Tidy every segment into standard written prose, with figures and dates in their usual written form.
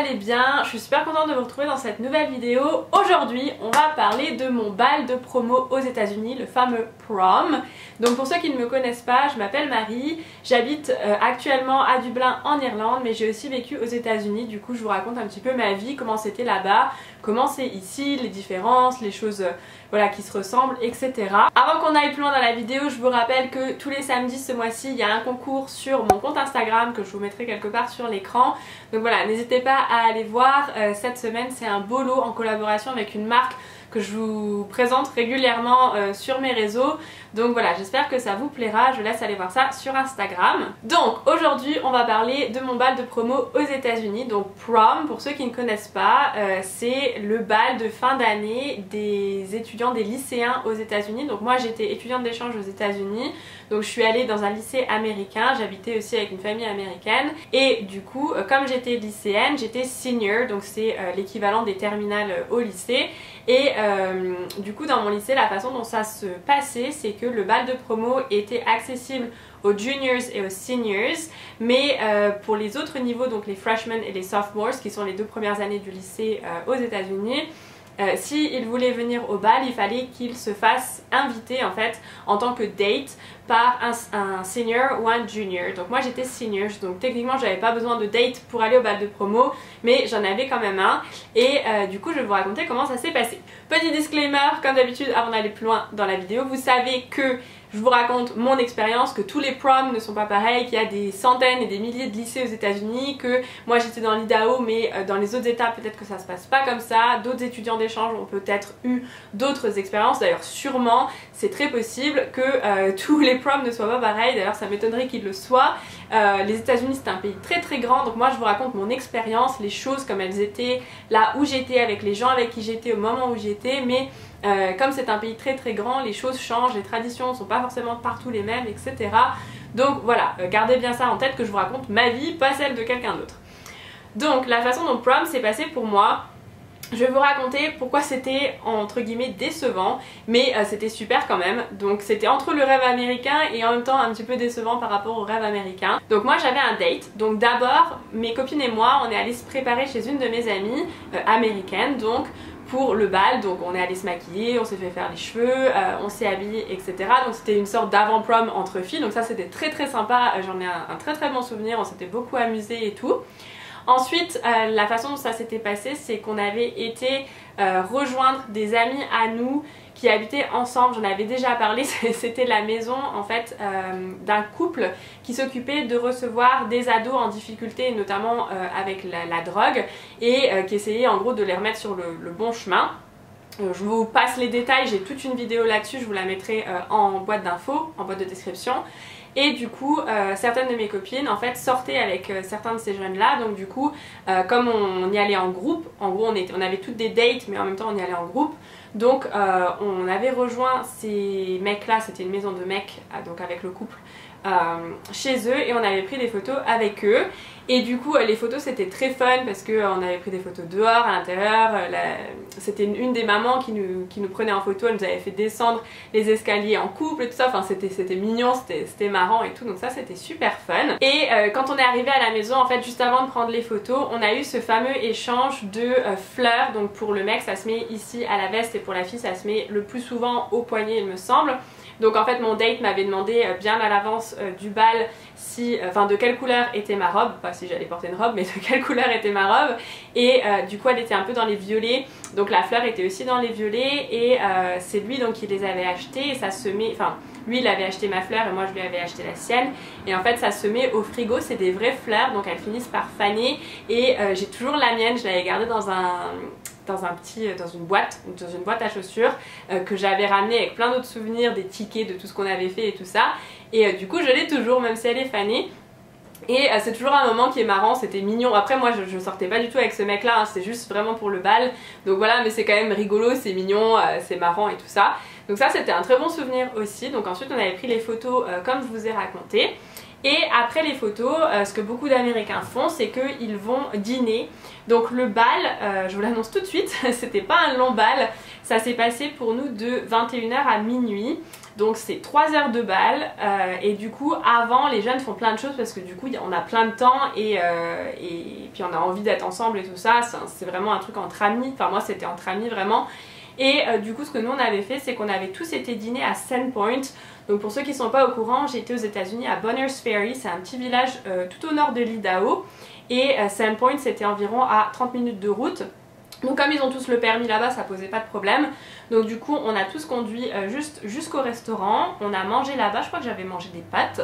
allez bien. Je suis super contente de vous retrouver dans cette nouvelle vidéo. Aujourd'hui, on va parler de mon bal de promo aux États-Unis, le fameux prom. Donc pour ceux qui ne me connaissent pas, je m'appelle Marie. J'habite actuellement à Dublin en Irlande, mais j'ai aussi vécu aux États-Unis. Du coup, je vous raconte un petit peu ma vie, comment c'était là-bas, comment c'est ici, les différences, les choses voilà, qui se ressemblent, etc. Avant qu'on aille plus loin dans la vidéo, je vous rappelle que tous les samedis ce mois-ci, il y a un concours sur mon compte Instagram que je vous mettrai quelque part sur l'écran. Donc voilà, n'hésitez pas à aller voir. Cette semaine, c'est un beau lot en collaboration avec une marque que je vous présente régulièrement sur mes réseaux. Donc voilà, j'espère que ça vous plaira, je laisse aller voir ça sur Instagram. Donc aujourd'hui on va parler de mon bal de promo aux États-Unis. Donc prom, pour ceux qui ne connaissent pas, c'est le bal de fin d'année des étudiants, des lycéens aux États-Unis. Donc moi j'étais étudiante d'échange aux États-Unis, donc je suis allée dans un lycée américain, j'habitais aussi avec une famille américaine et du coup comme j'étais lycéenne, j'étais senior, donc c'est l'équivalent des terminales au lycée. Et du coup dans mon lycée, la façon dont ça se passait, c'est que le bal de promo était accessible aux juniors et aux seniors, mais pour les autres niveaux, donc les freshmen et les sophomores, qui sont les deux premières années du lycée aux États-Unis, s'ils voulaient venir au bal, il fallait qu'ils se fassent inviter en fait en tant que date par un senior ou un junior. Donc moi j'étais senior, donc techniquement j'avais pas besoin de date pour aller au bal de promo, mais j'en avais quand même un. Et du coup je vais vous raconter comment ça s'est passé. Petit disclaimer, comme d'habitude avant d'aller plus loin dans la vidéo, vous savez que je vous raconte mon expérience, que tous les proms ne sont pas pareils, qu'il y a des centaines et des milliers de lycées aux États-Unis, que moi j'étais dans l'Idaho mais dans les autres états peut-être que ça se passe pas comme ça, d'autres étudiants d'échange ont peut-être eu d'autres expériences, d'ailleurs sûrement c'est très possible que tous les proms ne soient pas pareils, d'ailleurs ça m'étonnerait qu'ils le soient. Les États-Unis c'est un pays très très grand, donc moi je vous raconte mon expérience, les choses comme elles étaient là où j'étais, avec les gens avec qui j'étais au moment où j'étais, mais comme c'est un pays très très grand, les choses changent, les traditions ne sont pas forcément partout les mêmes, etc. Donc voilà, gardez bien ça en tête que je vous raconte ma vie, pas celle de quelqu'un d'autre. Donc la façon dont prom s'est passé pour moi, je vais vous raconter pourquoi c'était entre guillemets décevant, mais c'était super quand même. Donc c'était entre le rêve américain et en même temps un petit peu décevant par rapport au rêve américain. Donc moi j'avais un date, donc d'abord mes copines et moi on est allés se préparer chez une de mes amies américaines, donc pour le bal. Donc on est allé se maquiller, on s'est fait faire les cheveux, on s'est habillé, etc. Donc c'était une sorte d'avant-prom entre filles, donc ça c'était très très sympa, j'en ai un très très bon souvenir, on s'était beaucoup amusé et tout. Ensuite, la façon dont ça s'était passé, c'est qu'on avait été rejoindre des amis à nous qui habitaient ensemble. J'en avais déjà parlé, c'était la maison en fait d'un couple qui s'occupait de recevoir des ados en difficulté, notamment avec la drogue, et qui essayait en gros de les remettre sur le bon chemin. Je vous passe les détails, j'ai toute une vidéo là-dessus, je vous la mettrai en boîte d'infos, en boîte de description. Et du coup, certaines de mes copines en fait sortaient avec certains de ces jeunes là, donc du coup, comme on y allait en groupe, en gros on avait toutes des dates mais en même temps on y allait en groupe, donc on avait rejoint ces mecs là, c'était une maison de mecs, donc avec le couple, chez eux, et on avait pris des photos avec eux. Et du coup les photos c'était très fun parce qu'on avait pris des photos dehors, à l'intérieur, c'était une des mamans qui nous prenait en photo, elle nous avait fait descendre les escaliers en couple et tout ça, enfin c'était mignon, c'était marrant et tout, donc ça c'était super fun. Et quand on est arrivé à la maison en fait juste avant de prendre les photos, on a eu ce fameux échange de fleurs. Donc pour le mec ça se met ici à la veste et pour la fille ça se met le plus souvent au poignet il me semble. Donc en fait mon date m'avait demandé bien à l'avance du bal de quelle couleur était ma robe, pas si j'allais porter une robe mais de quelle couleur était ma robe, et du coup elle était un peu dans les violets, donc la fleur était aussi dans les violets, et c'est lui donc qui les avait achetés, et ça se met, enfin lui il avait acheté ma fleur et moi je lui avais acheté la sienne, et en fait ça se met au frigo, c'est des vraies fleurs donc elles finissent par faner, et j'ai toujours la mienne, je l'avais gardée dans une boîte à chaussures que j'avais ramenée avec plein d'autres souvenirs, des tickets de tout ce qu'on avait fait et tout ça, et du coup je l'ai toujours même si elle est fanée. Et c'est toujours un moment qui est marrant, c'était mignon. Après moi je sortais pas du tout avec ce mec là, hein, c'était juste vraiment pour le bal. Donc voilà, mais c'est quand même rigolo, c'est mignon, c'est marrant et tout ça. Donc ça c'était un très bon souvenir aussi. Donc ensuite on avait pris les photos comme je vous ai raconté. Et après les photos, ce que beaucoup d'Américains font, c'est qu'ils vont dîner. Donc le bal, je vous l'annonce tout de suite, c'était pas un long bal, ça s'est passé pour nous de 21h à minuit. Donc c'est 3 heures de bal et du coup avant les jeunes font plein de choses parce que du coup on a plein de temps et puis on a envie d'être ensemble et tout ça, c'est vraiment un truc entre amis, enfin moi c'était entre amis vraiment. Et du coup ce que nous on avait fait c'est qu'on avait tous été dîner à Sandpoint. Donc pour ceux qui ne sont pas au courant, j'étais aux États-Unis à Bonners Ferry, c'est un petit village tout au nord de l'Idaho et Sandpoint c'était environ à 30 minutes de route. Donc comme ils ont tous le permis là-bas, ça posait pas de problème. Donc du coup on a tous conduit juste jusqu'au restaurant, on a mangé là-bas, je crois que j'avais mangé des pâtes.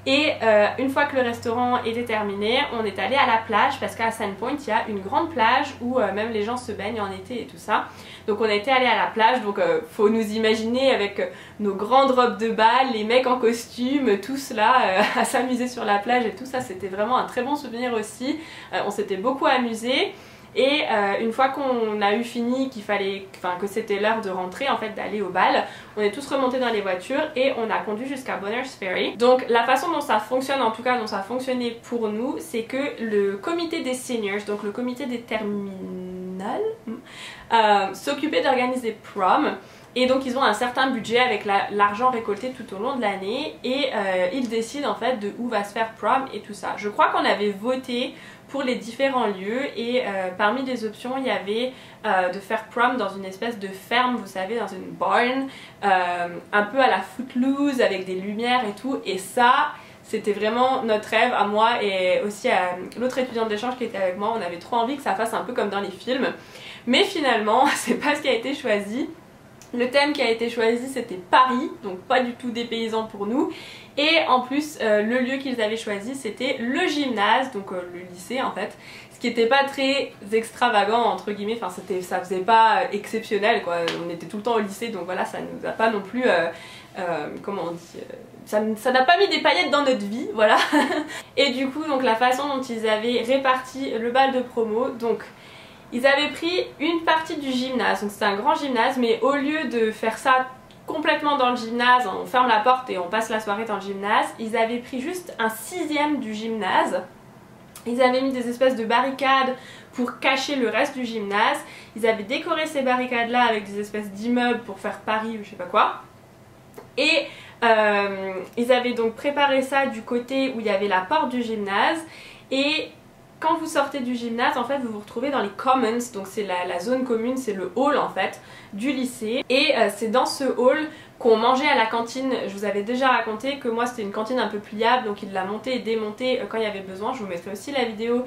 Et une fois que le restaurant était terminé, on est allé à la plage parce qu'à Sandpoint il y a une grande plage où même les gens se baignent en été et tout ça. Donc on a été allé à la plage, donc faut nous imaginer avec nos grandes robes de bal, les mecs en costume, tous là à s'amuser sur la plage et tout ça, c'était vraiment un très bon souvenir aussi. On s'était beaucoup amusés. Et une fois qu'on a eu fini, que c'était l'heure de rentrer, en fait d'aller au bal, on est tous remontés dans les voitures et on a conduit jusqu'à Bonners Ferry. Donc la façon dont ça fonctionne, en tout cas dont ça a fonctionné pour nous, c'est que le comité des seniors, donc le comité des terminales, s'occupait d'organiser prom. Et donc ils ont un certain budget avec l'argent récolté tout au long de l'année et ils décident en fait de où va se faire prom et tout ça. Je crois qu'on avait voté pour les différents lieux et parmi les options il y avait de faire prom dans une espèce de ferme, vous savez, dans une barn, un peu à la Footloose avec des lumières et tout, et ça c'était vraiment notre rêve à moi et aussi à l'autre étudiante d'échange qui était avec moi. On avait trop envie que ça fasse un peu comme dans les films, mais finalement c'est pas ce qui a été choisi. Le thème qui a été choisi c'était Paris, donc pas du tout dépaysant pour nous. Et en plus le lieu qu'ils avaient choisi c'était le gymnase, donc le lycée en fait. Ce qui n'était pas très extravagant entre guillemets, enfin ça faisait pas exceptionnel quoi. On était tout le temps au lycée donc voilà, ça nous a pas non plus, comment on dit, ça n'a pas mis des paillettes dans notre vie, voilà. Et du coup donc la façon dont ils avaient réparti le bal de promo, donc ils avaient pris une partie du gymnase, donc c'était un grand gymnase, mais au lieu de faire ça complètement dans le gymnase, on ferme la porte et on passe la soirée dans le gymnase, ils avaient pris juste un 6e du gymnase. Ils avaient mis des espèces de barricades pour cacher le reste du gymnase. Ils avaient décoré ces barricades là avec des espèces d'immeubles pour faire Paris ou je sais pas quoi. Et ils avaient donc préparé ça du côté où il y avait la porte du gymnase. Et quand vous sortez du gymnase, en fait, vous vous retrouvez dans les commons, donc c'est la zone commune, c'est le hall en fait du lycée. Et c'est dans ce hall qu'on mangeait à la cantine. Je vous avais déjà raconté que moi c'était une cantine un peu pliable, donc il l'a montée et démontée quand il y avait besoin. Je vous mettrai aussi la vidéo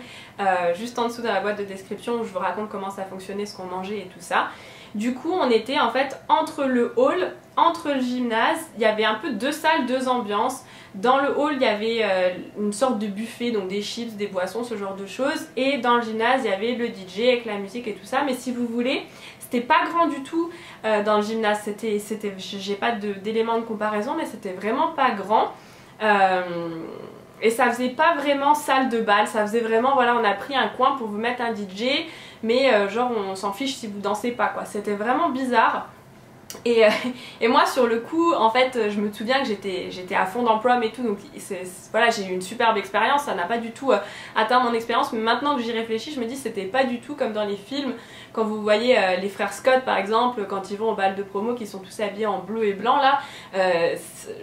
juste en dessous dans la boîte de description où je vous raconte comment ça fonctionnait, ce qu'on mangeait et tout ça. Du coup on était en fait entre le hall, entre le gymnase, il y avait un peu deux salles, deux ambiances. Dans le hall il y avait une sorte de buffet, donc des chips, des boissons, ce genre de choses. Et dans le gymnase il y avait le DJ avec la musique et tout ça. Mais si vous voulez, c'était pas grand du tout dans le gymnase. J'ai pas d'éléments de comparaison, mais c'était vraiment pas grand. Et ça faisait pas vraiment salle de bal, ça faisait vraiment, voilà, on a pris un coin pour vous mettre un DJ, mais genre on s'en fiche si vous dansez pas quoi. C'était vraiment bizarre. Et moi sur le coup en fait je me souviens que j'étais à fond dans prom et tout, donc voilà, j'ai eu une superbe expérience, ça n'a pas du tout atteint mon expérience, mais maintenant que j'y réfléchis je me dis c'était pas du tout comme dans les films. Quand vous voyez les frères Scott par exemple, quand ils vont au bal de promo, qui sont tous habillés en bleu et blanc là,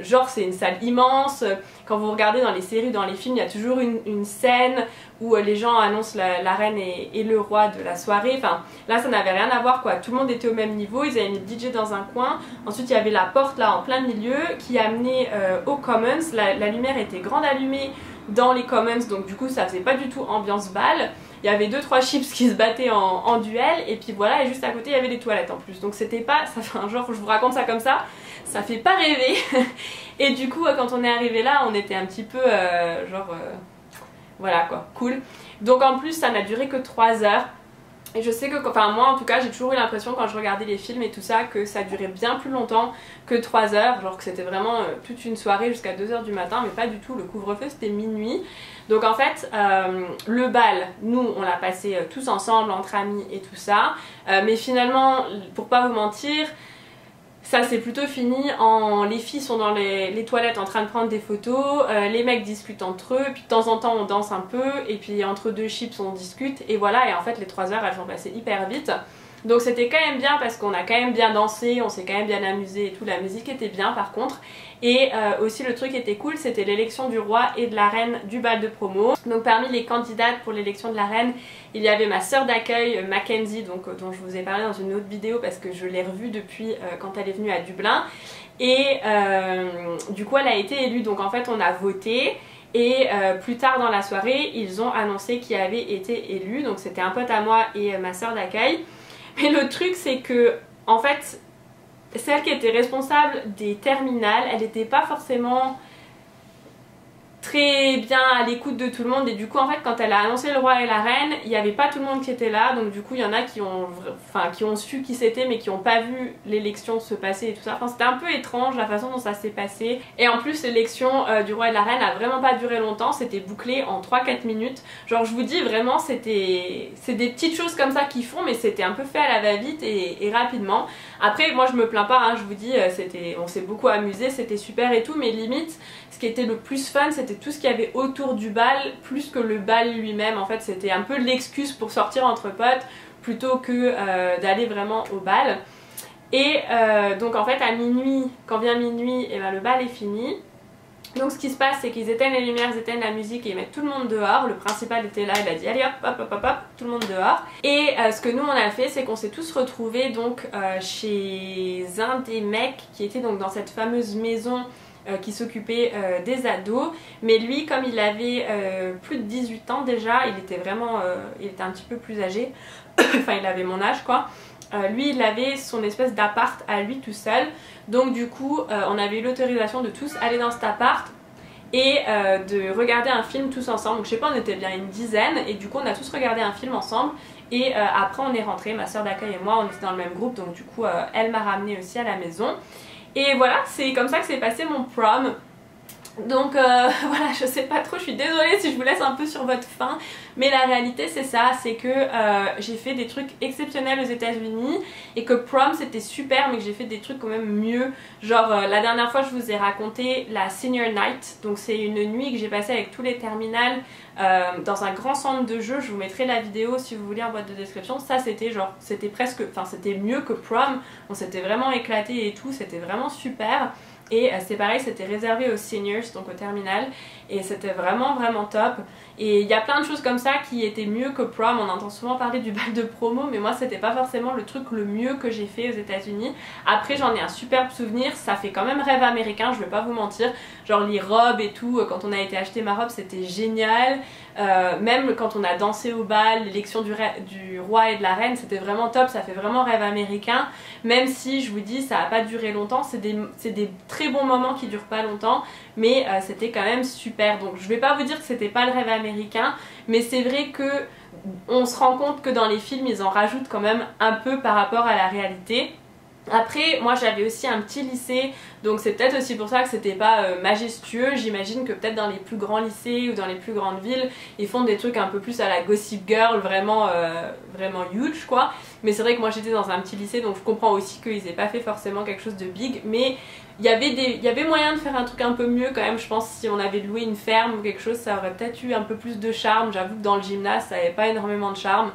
genre c'est une salle immense. Quand vous regardez dans les séries, dans les films, il y a toujours une scène où les gens annoncent la reine et le roi de la soirée. Enfin là ça n'avait rien à voir quoi, tout le monde était au même niveau, ils avaient mis le DJ dans un coin. Ensuite il y avait la porte là en plein milieu qui amenait aux commons. La lumière était grande allumée dans les commons, donc du coup ça faisait pas du tout ambiance bal. Il y avait 2-3 chips qui se battaient en duel et puis voilà, et juste à côté il y avait des toilettes en plus. Donc c'était pas, ça fait un genre, je vous raconte ça comme ça fait pas rêver. Et du coup quand on est arrivé là on était un petit peu voilà quoi, cool. Donc en plus ça n'a duré que 3 heures. Et je sais que, enfin moi en tout cas j'ai toujours eu l'impression quand je regardais les films et tout ça que ça durait bien plus longtemps que 3 heures, genre que c'était vraiment toute une soirée jusqu'à 2 heures du matin, mais pas du tout, le couvre-feu c'était minuit. Donc en fait le bal, nous on l'a passé tous ensemble entre amis et tout ça, mais finalement pour pas vous mentir, ça c'est plutôt fini les filles sont dans les toilettes en train de prendre des photos, les mecs discutent entre eux, puis de temps en temps on danse un peu, et puis entre deux chips on discute, et voilà, et en fait les 3 heures elles vont passer hyper vite. Donc c'était quand même bien parce qu'on a quand même bien dansé, on s'est quand même bien amusé et tout, la musique était bien par contre. Et aussi le truc qui était cool, c'était l'élection du roi et de la reine du bal de promo. Donc parmi les candidates pour l'élection de la reine, il y avait ma sœur d'accueil Mackenzie, donc, dont je vous ai parlé dans une autre vidéo parce que je l'ai revue depuis quand elle est venue à Dublin. Et du coup elle a été élue, donc en fait on a voté. Et plus tard dans la soirée, ils ont annoncé qui avait été élu, donc c'était un pote à moi et ma sœur d'accueil. Mais le truc c'est que, en fait, celle qui était responsable des terminales, elle n'était pas forcément très bien à l'écoute de tout le monde, et du coup en fait quand elle a annoncé le roi et la reine, il n'y avait pas tout le monde qui était là, donc du coup il y en a qui ont su qui c'était mais qui n'ont pas vu l'élection se passer et tout ça. Enfin c'était un peu étrange la façon dont ça s'est passé, et en plus l'élection du roi et de la reine a vraiment pas duré longtemps, c'était bouclé en 3-4 minutes. Genre je vous dis vraiment c'est des petites choses comme ça qu'ils font, mais c'était un peu fait à la va-vite et rapidement. Après moi je me plains pas, hein, je vous dis on s'est beaucoup amusé, c'était super et tout, mais limite ce qui était le plus fun c'était tout ce qu'il y avait autour du bal plus que le bal lui-même. En fait c'était un peu l'excuse pour sortir entre potes plutôt que d'aller vraiment au bal. Et donc en fait à minuit, quand vient minuit, et ben le bal est fini. Donc ce qui se passe c'est qu'ils éteignent les lumières, ils éteignent la musique et ils mettent tout le monde dehors. Le principal était là, il a dit allez hop hop hop hop hop, tout le monde dehors. Et ce que nous on a fait c'est qu'on s'est tous retrouvés donc chez un des mecs qui était donc dans cette fameuse maison qui s'occupait des ados, mais lui comme il avait plus de 18 ans déjà, il était vraiment il était un petit peu plus âgé enfin il avait mon âge quoi. Lui il avait son espèce d'appart à lui tout seul, donc du coup on avait eu l'autorisation de tous aller dans cet appart et de regarder un film tous ensemble. Donc je sais pas, on était bien une dizaine et du coup on a tous regardé un film ensemble. Et après on est rentrés, ma soeur d'accueil et moi on était dans le même groupe, donc du coup elle m'a ramenée aussi à la maison. Et voilà, c'est comme ça que s'est passé mon prom. Donc voilà, je sais pas trop, je suis désolée si je vous laisse un peu sur votre faim, mais la réalité c'est ça, c'est que j'ai fait des trucs exceptionnels aux États-Unis et que prom c'était super, mais que j'ai fait des trucs quand même mieux. Genre la dernière fois je vous ai raconté la senior night, donc c'est une nuit que j'ai passée avec tous les terminales dans un grand centre de jeux. Je vous mettrai la vidéo si vous voulez en boîte de description. Ça c'était genre, c'était presque, enfin c'était mieux que prom, on s'était vraiment éclaté et tout, c'était vraiment super. Et c'est pareil, c'était réservé aux seniors, donc au terminal, et c'était vraiment vraiment top. Et il y a plein de choses comme ça qui étaient mieux que prom. On entend souvent parler du bal de promo, mais moi c'était pas forcément le truc le mieux que j'ai fait aux États-Unis. Après j'en ai un superbe souvenir, ça fait quand même rêve américain, je vais pas vous mentir. Genre les robes et tout, quand on a été acheter ma robe c'était génial. Même quand on a dansé au bal, l'élection du roi et de la reine, c'était vraiment top, ça fait vraiment rêve américain. Même si je vous dis ça a pas duré longtemps, c'est des très bons moments qui durent pas longtemps, mais c'était quand même super. Donc je vais pas vous dire que c'était pas le rêve américain, mais c'est vrai que on se rend compte que dans les films ils en rajoutent quand même un peu par rapport à la réalité. Après moi j'avais aussi un petit lycée, donc c'est peut-être aussi pour ça que c'était pas majestueux. J'imagine que peut-être dans les plus grands lycées ou dans les plus grandes villes ils font des trucs un peu plus à la Gossip Girl, vraiment vraiment huge quoi. Mais c'est vrai que moi j'étais dans un petit lycée, donc je comprends aussi qu'ils aient pas fait forcément quelque chose de big, mais il y avait moyen de faire un truc un peu mieux quand même. Je pense si on avait loué une ferme ou quelque chose, ça aurait peut-être eu un peu plus de charme. J'avoue que dans le gymnase ça avait pas énormément de charme.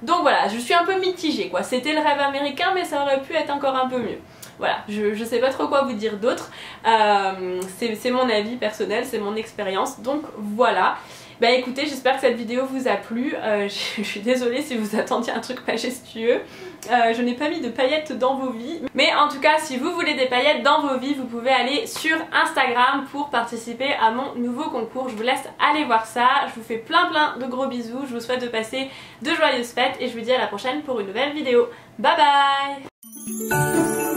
Donc voilà, je suis un peu mitigée quoi. C'était le rêve américain, mais ça aurait pu être encore un peu mieux. Voilà, je sais pas trop quoi vous dire d'autre. C'est mon avis personnel, c'est mon expérience. Donc voilà. Bah écoutez, j'espère que cette vidéo vous a plu. Je suis désolée si vous attendiez un truc majestueux. Je n'ai pas mis de paillettes dans vos vies. Mais en tout cas, si vous voulez des paillettes dans vos vies, vous pouvez aller sur Instagram pour participer à mon nouveau concours. Je vous laisse aller voir ça. Je vous fais plein de gros bisous. Je vous souhaite de passer de joyeuses fêtes et je vous dis à la prochaine pour une nouvelle vidéo. Bye bye!